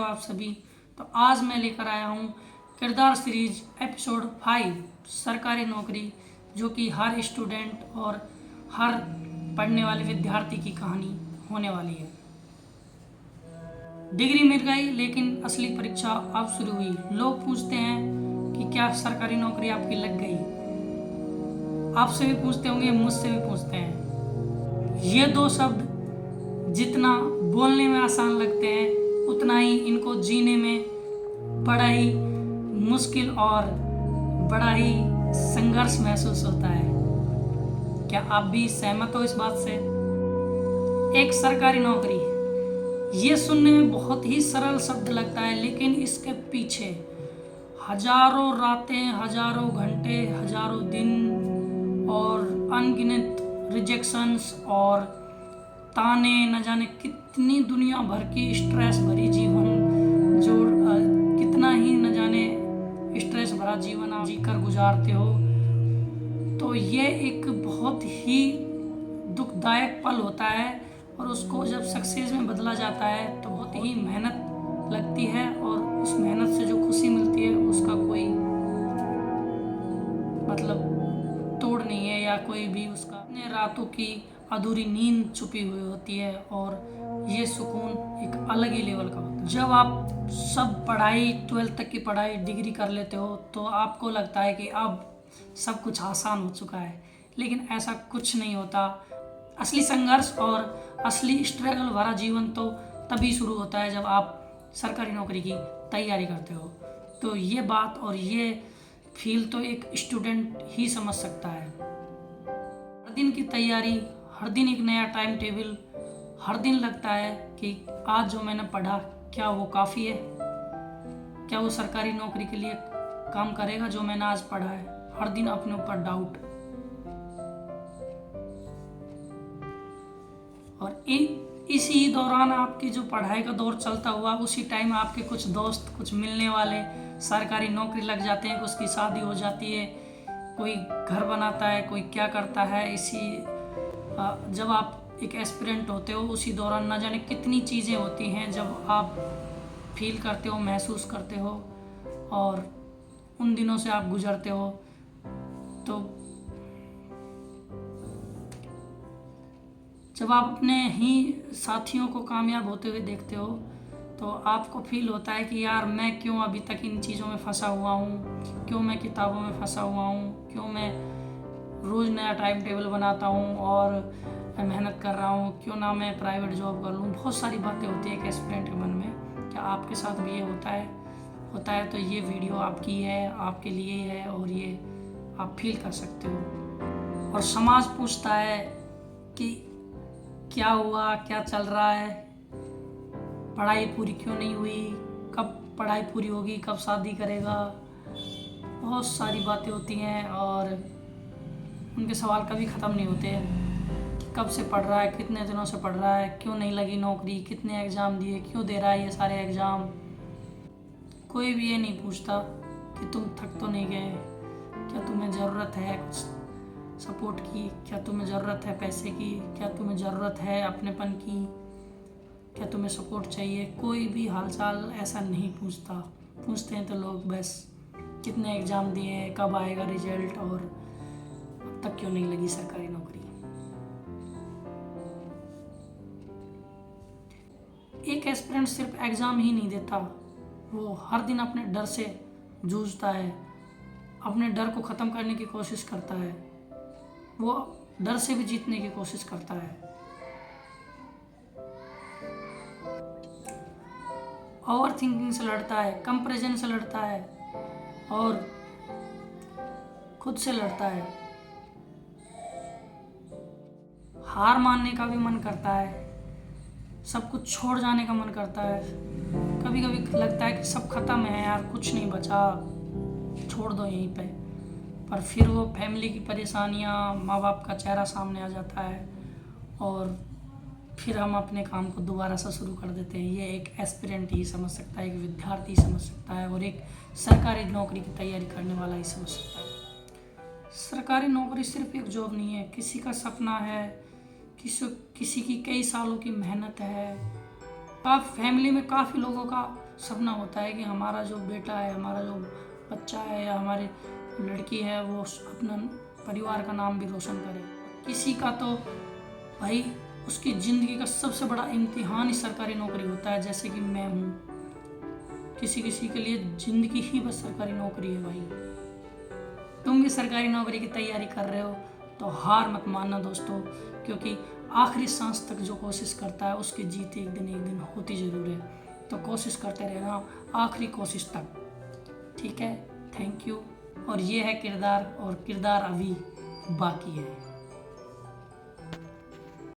हो आप सभी। तो आज मैं लेकर आया हूँ किरदार सीरीज एपिसोड 5 सरकारी नौकरी, जो कि हर स्टूडेंट और हर पढ़ने वाले विद्यार्थी की कहानी होने वाली है। डिग्री मिल गई, लेकिन असली परीक्षा अब शुरू हुई। लोग पूछते हैं कि क्या सरकारी नौकरी आपकी लग गई। आपसे भी पूछते होंगे, मुझसे भी पूछते हैं। ये दो शब्द जितना बोलने में आसान लगते हैं, उतना ही इनको जीने में बड़ा ही मुश्किल और बड़ा ही संघर्ष महसूस होता है। क्या आप भी सहमत हो इस बात से? एक सरकारी नौकरी, ये सुनने में बहुत ही सरल शब्द लगता है, लेकिन इसके पीछे हजारों रातें, हजारों घंटे, हजारों दिन और अनगिनत रिजेक्शंस और ताने, न जाने कितनी दुनिया भर की स्ट्रेस भरी जीवन, जो कितना ही न जाने स्ट्रेस भरा जीवन आप जीकर गुजारते हो। तो ये एक बहुत ही दुखदायक पल होता है, और उसको जब सक्सेस में बदला जाता है तो बहुत ही मेहनत लगती है, और उस मेहनत से जो खुशी मिलती है उसका कोई मतलब तोड़ नहीं है, या कोई भी उसका। अपने रातों की अधूरी नींद छुपी हुई होती है, और ये सुकून एक अलग ही लेवल का होता है। जब आप सब पढ़ाई 12th तक की पढ़ाई डिग्री कर लेते हो तो आपको लगता है कि अब सब कुछ आसान हो चुका है, लेकिन ऐसा कुछ नहीं होता। असली संघर्ष और असली स्ट्रगल भरा जीवन तो तभी शुरू होता है जब आप सरकारी नौकरी की तैयारी करते हो। तो ये बात और ये फील तो एक स्टूडेंट ही समझ सकता है। हर दिन की तैयारी, हर दिन एक नया टाइम टेबल, हर दिन लगता है कि आज जो मैंने पढ़ा क्या वो काफ़ी है, क्या वो सरकारी नौकरी के लिए काम करेगा जो मैंने आज पढ़ा है। हर दिन अपने ऊपर डाउट। और इसी दौरान आपकी जो पढ़ाई का दौर चलता हुआ, उसी टाइम आपके कुछ दोस्त, कुछ मिलने वाले सरकारी नौकरी लग जाते हैं, उसकी शादी हो जाती है, कोई घर बनाता है, कोई क्या करता है। जब आप एक एस्पिरेंट होते हो, उसी दौरान न जाने कितनी चीज़ें होती हैं जब आप फील करते हो, महसूस करते हो, और उन दिनों से आप गुजरते हो। तो जब आप अपने ही साथियों को कामयाब होते हुए देखते हो तो आपको फील होता है कि यार मैं क्यों अभी तक इन चीज़ों में फंसा हुआ हूँ, क्यों मैं किताबों में फंसा हुआ हूँ, क्यों मैं रोज़ नया टाइम टेबल बनाता हूँ और मेहनत कर रहा हूँ, क्यों ना मैं प्राइवेट जॉब कर लूँ। बहुत सारी बातें होती है एक एस्पिरेंट के मन में। क्या आपके साथ भी ये होता है? तो ये वीडियो आपकी है, आपके लिए है, और ये आप फील कर सकते हो। और समाज पूछता है कि क्या हुआ, क्या चल रहा है, पढ़ाई पूरी क्यों नहीं हुई, कब पढ़ाई पूरी होगी, कब शादी करेगा। बहुत सारी बातें होती हैं, और उनके सवाल कभी ख़त्म नहीं होते। कब से पढ़ रहा है, कितने दिनों से पढ़ रहा है, क्यों नहीं लगी नौकरी, कितने एग्ज़ाम दिए, क्यों दे रहा है ये सारे एग्ज़ाम। कोई भी ये नहीं पूछता कि तुम थक तो नहीं गए, क्या तुम्हें ज़रूरत है कुछ सपोर्ट की, क्या तुम्हें ज़रूरत है पैसे की, क्या तुम्हें ज़रूरत है अपनेपन की, क्या तुम्हें सपोर्ट चाहिए। कोई भी हालचाल ऐसा नहीं पूछता। पूछते हैं तो लोग बस कितने एग्ज़ाम दिए, कब आएगा रिजल्ट, और अब तक क्यों नहीं लगी सरकारी नौकरी। एक एस्पिरेंट सिर्फ एग्ज़ाम ही नहीं देता, वो हर दिन अपने डर से जूझता है, अपने डर को ख़त्म करने की कोशिश करता है, वो डर से भी जीतने की कोशिश करता है। ओवर थिंकिंग से लड़ता है, कंपैरिजन से लड़ता है, और खुद से लड़ता है। हार मानने का भी मन करता है, सब कुछ छोड़ जाने का मन करता है। कभी कभी लगता है कि सब खत्म है यार, कुछ नहीं बचा, छोड़ दो यहीं पे। पर फिर वो फैमिली की परेशानियाँ, माँ बाप का चेहरा सामने आ जाता है, और फिर हम अपने काम को दोबारा से शुरू कर देते हैं। ये एक एस्पिरेंट ही समझ सकता है, एक विद्यार्थी समझ सकता है, और एक सरकारी नौकरी की तैयारी करने वाला ही समझ सकता है। सरकारी नौकरी सिर्फ एक जॉब नहीं है, किसी का सपना है, किसी की कई सालों की मेहनत है। फैमिली में काफ़ी लोगों का सपना होता है कि हमारा जो बेटा है, हमारा जो बच्चा है या हमारी लड़की है वो अपना परिवार का नाम भी रोशन करे। किसी का तो भाई उसकी ज़िंदगी का सबसे बड़ा इम्तिहान ही सरकारी नौकरी होता है, जैसे कि मैं हूँ। किसी किसी के लिए ज़िंदगी ही बस सरकारी नौकरी है भाई। तुम भी सरकारी नौकरी की तैयारी कर रहे हो तो हार मत मानना दोस्तों, क्योंकि आखिरी सांस तक जो कोशिश करता है उसकी जीत एक दिन होती ज़रूर है। तो कोशिश करते रहना आखिरी कोशिश तक, ठीक है। Thank you. और ये है किरदार, और किरदार अभी बाकी है।